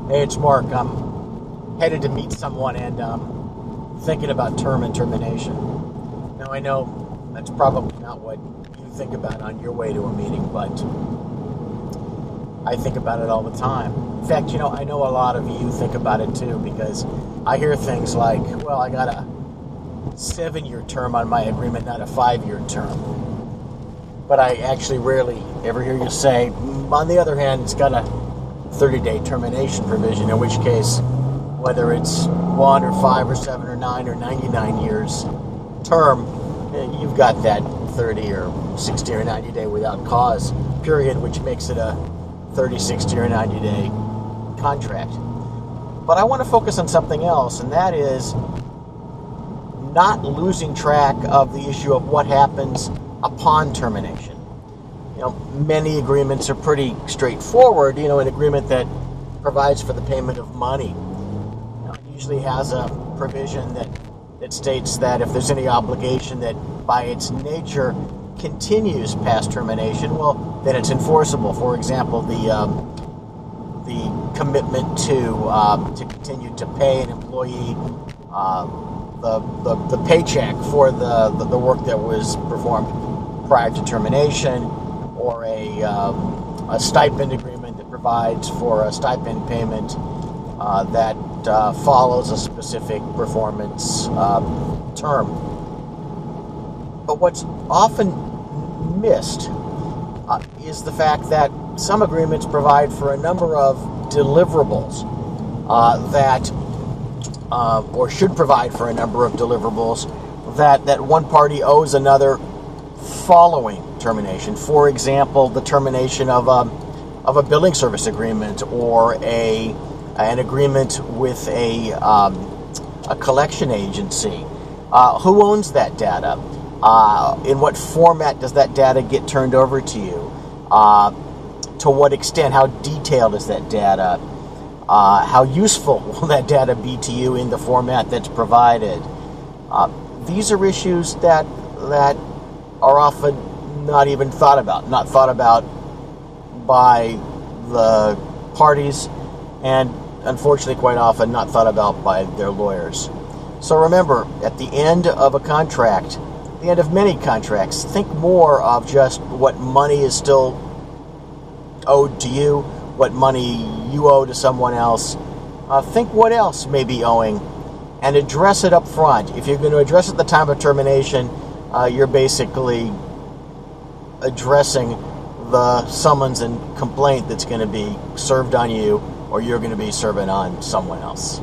Hey, it's Mark. I'm headed to meet someone and thinking about term and termination. Now, I know that's probably not what you think about on your way to a meeting, but I think about it all the time. In fact, I know a lot of you think about it too, because I hear things like, well, I got a 7-year term on my agreement, not a 5-year term. But I actually rarely ever hear you say, on the other hand, it's got a 30-day termination provision, in which case, whether it's 1 or 5 or 7 or 9 or 99 years term, you've got that 30 or 60 or 90-day without cause period, which makes it a 30, 60 or 90-day contract. But I want to focus on something else, and that is not losing track of the issue of what happens upon termination. Many agreements are pretty straightforward. An agreement that provides for the payment of money it usually has a provision that states that if there's any obligation that by its nature continues past termination, well, then it's enforceable. For example, the commitment to continue to pay an employee the paycheck for the work that was performed prior to termination, or a stipend agreement that provides for a stipend payment that follows a specific performance term. But what's often missed is the fact that some agreements provide for a number of deliverables or should provide for a number of deliverables that one party owes another following termination. For example, the termination of a billing service agreement, or an agreement with a collection agency. Who owns that data? In what format does that data get turned over to you? To what extent? How detailed is that data? How useful will that data be to you in the format that's provided? These are issues that are often not even thought about, not thought about by the parties, and unfortunately quite often not thought about by their lawyers. So remember, at the end of a contract, the end of many contracts, think more of just what money is still owed to you, what money you owe to someone else. Think what else may be owing, and address it up front. If you're going to address it at the time of termination, you're basically addressing the summons and complaint that's going to be served on you, or you're going to be serving on someone else.